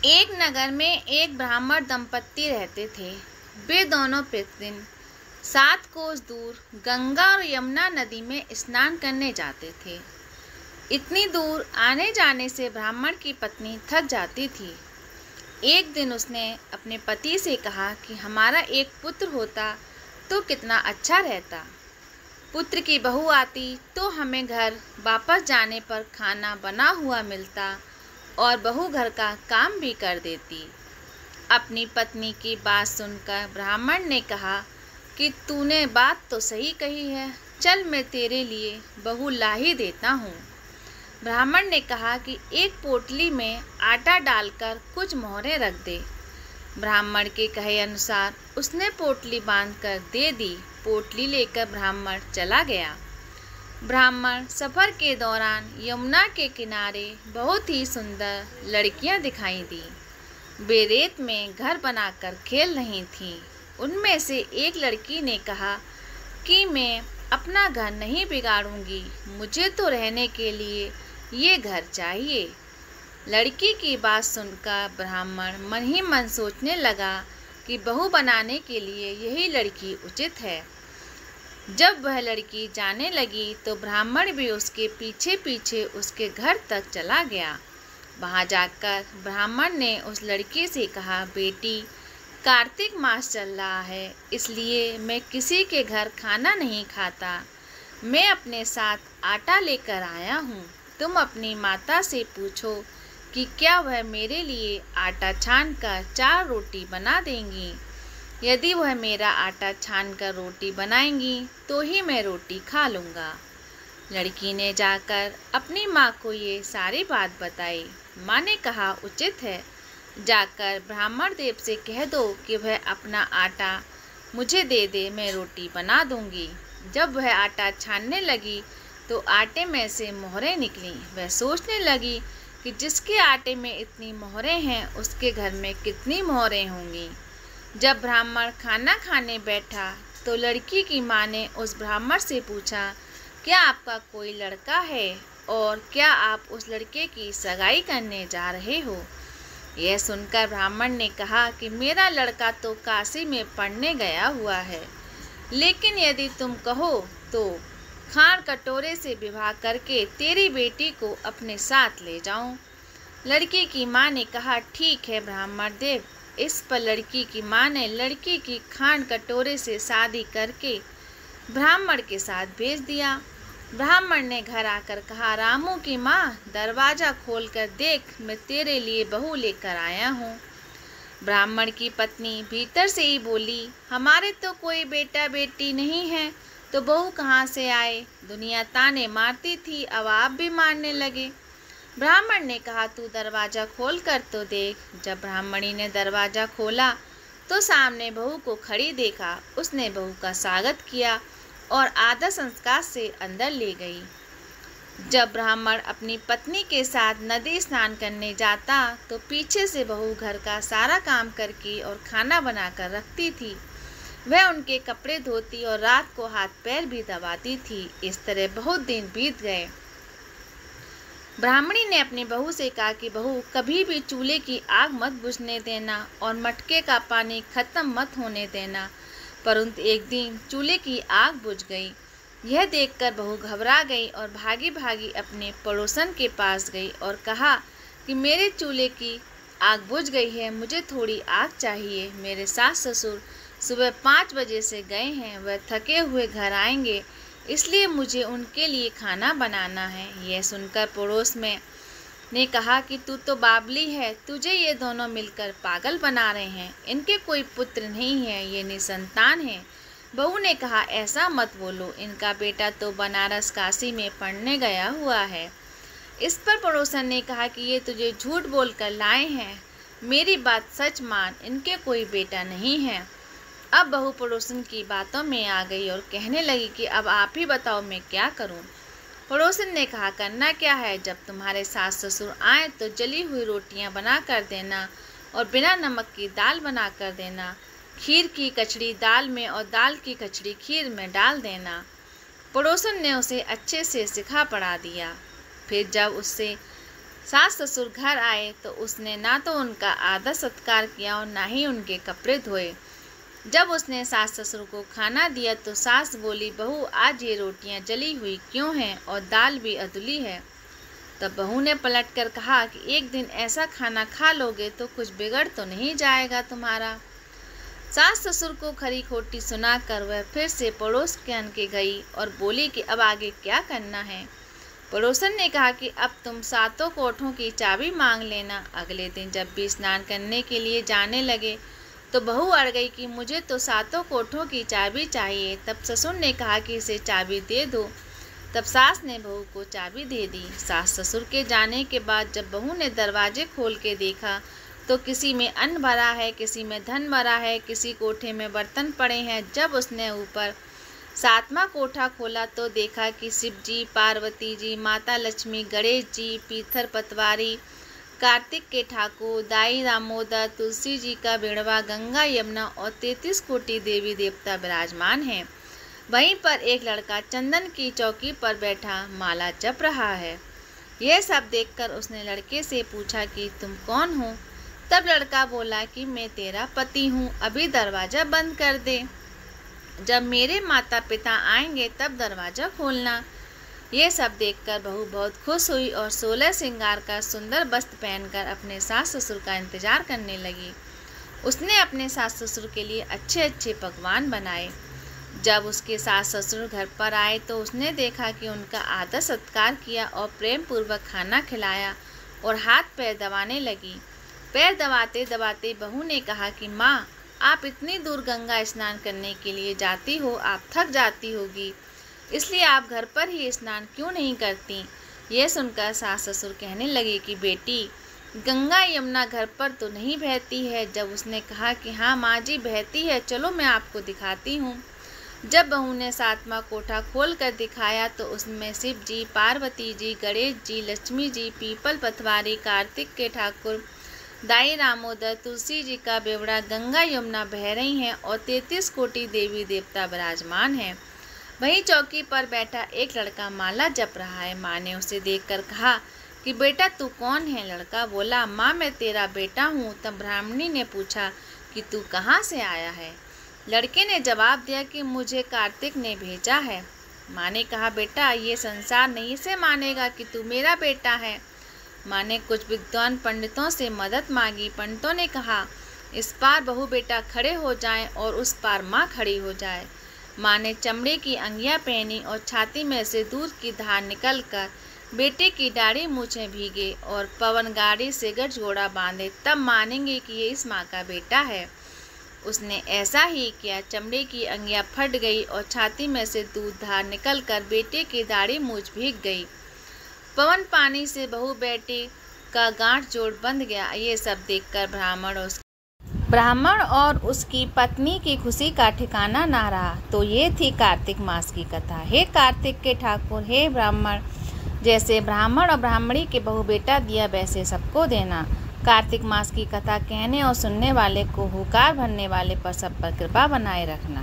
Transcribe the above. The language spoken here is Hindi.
एक नगर में एक ब्राह्मण दंपत्ति रहते थे। वे दोनों प्रतिदिन 7 कोस दूर गंगा और यमुना नदी में स्नान करने जाते थे। इतनी दूर आने जाने से ब्राह्मण की पत्नी थक जाती थी। एक दिन उसने अपने पति से कहा कि हमारा एक पुत्र होता तो कितना अच्छा रहता। पुत्र की बहू आती तो हमें घर वापस जाने पर खाना बना हुआ मिलता और बहू घर का काम भी कर देती। अपनी पत्नी की बात सुनकर ब्राह्मण ने कहा कि तूने बात तो सही कही है, चल मैं तेरे लिए बहू ला ही देता हूँ। ब्राह्मण ने कहा कि एक पोटली में आटा डालकर कुछ मोहरें रख दे। ब्राह्मण के कहे अनुसार उसने पोटली बांधकर दे दी। पोटली लेकर ब्राह्मण चला गया। ब्राह्मण सफ़र के दौरान यमुना के किनारे बहुत ही सुंदर लड़कियां दिखाई दी। वे रेत में घर बनाकर खेल रही थीं। उनमें से एक लड़की ने कहा कि मैं अपना घर नहीं बिगाड़ूंगी, मुझे तो रहने के लिए ये घर चाहिए। लड़की की बात सुनकर ब्राह्मण मन ही मन सोचने लगा कि बहू बनाने के लिए यही लड़की उचित है। जब वह लड़की जाने लगी तो ब्राह्मण भी उसके पीछे पीछे उसके घर तक चला गया। वहां जाकर ब्राह्मण ने उस लड़की से कहा, बेटी, कार्तिक मास चल रहा है, इसलिए मैं किसी के घर खाना नहीं खाता। मैं अपने साथ आटा लेकर आया हूँ। तुम अपनी माता से पूछो कि क्या वह मेरे लिए आटा छानकर 4 रोटी बना देंगी। यदि वह मेरा आटा छानकर रोटी बनाएंगी तो ही मैं रोटी खा लूँगा। लड़की ने जाकर अपनी माँ को ये सारी बात बताई। माँ ने कहा, उचित है, जाकर ब्राह्मण देव से कह दो कि वह अपना आटा मुझे दे दे, मैं रोटी बना दूँगी। जब वह आटा छानने लगी तो आटे में से मोहरें निकलीं। वह सोचने लगी कि जिसके आटे में इतनी मोहरें हैं उसके घर में कितनी मोहरें होंगी। जब ब्राह्मण खाना खाने बैठा तो लड़की की माँ ने उस ब्राह्मण से पूछा, क्या आपका कोई लड़का है और क्या आप उस लड़के की सगाई करने जा रहे हो। यह सुनकर ब्राह्मण ने कहा कि मेरा लड़का तो काशी में पढ़ने गया हुआ है, लेकिन यदि तुम कहो तो खाण कटोरे से विवाह करके तेरी बेटी को अपने साथ ले जाऊं। लड़की की माँ ने कहा, ठीक है ब्राह्मण देव। इस पर लड़की की माँ ने लड़की की खाण कटोरे से शादी करके ब्राह्मण के साथ भेज दिया। ब्राह्मण ने घर आकर कहा, रामू की माँ, दरवाज़ा खोलकर देख, मैं तेरे लिए बहू लेकर आया हूँ। ब्राह्मण की पत्नी भीतर से ही बोली, हमारे तो कोई बेटा बेटी नहीं है तो बहू कहाँ से आए। दुनिया ताने मारती थी, अब आप भी मारने लगे। ब्राह्मण ने कहा, तू दरवाज़ा खोल कर तो देख। जब ब्राह्मणी ने दरवाज़ा खोला तो सामने बहू को खड़ी देखा। उसने बहू का स्वागत किया और आदर संस्कार से अंदर ले गई। जब ब्राह्मण अपनी पत्नी के साथ नदी स्नान करने जाता तो पीछे से बहू घर का सारा काम करके और खाना बनाकर रखती थी। वह उनके कपड़े धोती और रात को हाथ पैर भी दबाती थी। इस तरह बहुत दिन बीत गए। ब्राह्मणी ने अपनी बहू से कहा कि बहू, कभी भी चूल्हे की आग मत बुझने देना और मटके का पानी खत्म मत होने देना। परंतु एक दिन चूल्हे की आग बुझ गई। यह देखकर बहू घबरा गई और भागी भागी अपने पड़ोसन के पास गई और कहा कि मेरे चूल्हे की आग बुझ गई है, मुझे थोड़ी आग चाहिए। मेरे सास ससुर सुबह 5 बजे से गए हैं, वह थके हुए घर आएंगे, इसलिए मुझे उनके लिए खाना बनाना है। यह सुनकर पड़ोस में ने कहा कि तू तो बावली है, तुझे ये दोनों मिलकर पागल बना रहे हैं। इनके कोई पुत्र नहीं है, ये निसंतान है। बहू ने कहा, ऐसा मत बोलो, इनका बेटा तो बनारस काशी में पढ़ने गया हुआ है। इस पर पड़ोसन ने कहा कि ये तुझे झूठ बोलकर लाए हैं, मेरी बात सच मान, इनके कोई बेटा नहीं है। अब बहू पड़ोसन की बातों में आ गई और कहने लगी कि अब आप ही बताओ मैं क्या करूं। पड़ोसन ने कहा, करना क्या है, जब तुम्हारे सास ससुर आए तो जली हुई रोटियां बना कर देना और बिना नमक की दाल बना कर देना। खीर की कचड़ी दाल में और दाल की कचड़ी खीर में डाल देना। पड़ोसन ने उसे अच्छे से सिखा पढ़ा दिया। फिर जब उससे सास ससुर घर आए तो उसने ना तो उनका आदर सत्कार किया और ना ही उनके कपड़े धोए। जब उसने सास ससुर को खाना दिया तो सास बोली, बहू आज ये रोटियां जली हुई क्यों हैं और दाल भी अधूरी है। तब बहू ने पलट कर कहा कि एक दिन ऐसा खाना खा लोगे तो कुछ बिगड़ तो नहीं जाएगा तुम्हारा। सास ससुर को खरी खोटी सुनाकर वह फिर से पड़ोस के गई और बोली कि अब आगे क्या करना है। पड़ोसन ने कहा कि अब तुम सातों कोठों की चाबी मांग लेना। अगले दिन जब भी स्नान करने के लिए जाने लगे तो बहू अड़ गई कि मुझे तो सातों कोठों की चाबी चाहिए। तब ससुर ने कहा कि इसे चाबी दे दो। तब सास ने बहू को चाबी दे दी। सास ससुर के जाने के बाद जब बहू ने दरवाजे खोल के देखा तो किसी में अन्न भरा है, किसी में धन भरा है, किसी कोठे में बर्तन पड़े हैं। जब उसने ऊपर सातवां कोठा खोला तो देखा कि शिव जी, पार्वती जी, माता लक्ष्मी, गणेश जी, पीथर पतवारी, कार्तिक के ठाकुर, दाई दामोदर, तुलसी जी का बिड़वा, गंगा यमुना और 33 कोटि देवी देवता विराजमान हैं। वहीं पर एक लड़का चंदन की चौकी पर बैठा माला जप रहा है। यह सब देखकर उसने लड़के से पूछा कि तुम कौन हो। तब लड़का बोला कि मैं तेरा पति हूँ, अभी दरवाज़ा बंद कर दे, जब मेरे माता पिता आएंगे तब दरवाज़ा खोलना। ये सब देखकर बहू बहुत खुश हुई और 16 श्रृंगार का सुंदर वस्त्र पहनकर अपने सास ससुर का इंतजार करने लगी। उसने अपने सास ससुर के लिए अच्छे अच्छे पकवान बनाए। जब उसके सास ससुर घर पर आए तो उसने देखा कि उनका आदर सत्कार किया और प्रेम पूर्वक खाना खिलाया और हाथ पैर दबाने लगी। पैर दबाते दबाते बहू ने कहा कि माँ, आप इतनी दूर गंगा स्नान करने के लिए जाती हो, आप थक जाती होगी, इसलिए आप घर पर ही स्नान क्यों नहीं करती। यह सुनकर सास ससुर कहने लगे कि बेटी, गंगा यमुना घर पर तो नहीं बहती है। जब उसने कहा कि हाँ माँ जी बहती है, चलो मैं आपको दिखाती हूँ। जब बहू ने सातवां कोठा खोल कर दिखाया तो उसमें शिव जी, पार्वती जी, गणेश जी, लक्ष्मी जी, पीपल पतवारी, कार्तिक के ठाकुर, दाई दामोदर, तुलसी जी का बेवड़ा, गंगा यमुना बह रही हैं और 33 कोटि देवी देवता विराजमान हैं। वहीं चौकी पर बैठा एक लड़का माला जप रहा है। माँ ने उसे देखकर कहा कि बेटा तू कौन है। लड़का बोला, माँ मैं तेरा बेटा हूँ। तब ब्राह्मणी ने पूछा कि तू कहाँ से आया है। लड़के ने जवाब दिया कि मुझे कार्तिक ने भेजा है। माँ ने कहा, बेटा ये संसार नहीं से मानेगा कि तू मेरा बेटा है। माँ ने कुछ विद्वान पंडितों से मदद मांगी। पंडितों ने कहा, इस पार बहू बेटा खड़े हो जाएं और उस पार माँ खड़ी हो जाए। माँ ने चमड़े की अंगियाँ पहनी और छाती में से दूध की धार निकलकर बेटे की दाढ़ी मूछें भीगे और पवन गाड़ी से गठजोड़ा बांधे, तब मानेंगे कि ये इस माँ का बेटा है। उसने ऐसा ही किया। चमड़े की अंगियाँ फट गई और छाती में से दूध धार निकलकर बेटे की दाढ़ी मूछ भीग गई। पवन पानी से बहू बेटे का गांठ जोड़ बंध गया। ये सब देखकर ब्राह्मण और उसकी पत्नी की खुशी का ठिकाना ना रहा। तो ये थी कार्तिक मास की कथा। हे कार्तिक के ठाकुर, हे ब्राह्मण, जैसे ब्राह्मण और ब्राह्मणी के बहू बेटा दिया वैसे सबको देना। कार्तिक मास की कथा कहने और सुनने वाले को हुकार भरने वाले पर सब पर कृपा बनाए रखना।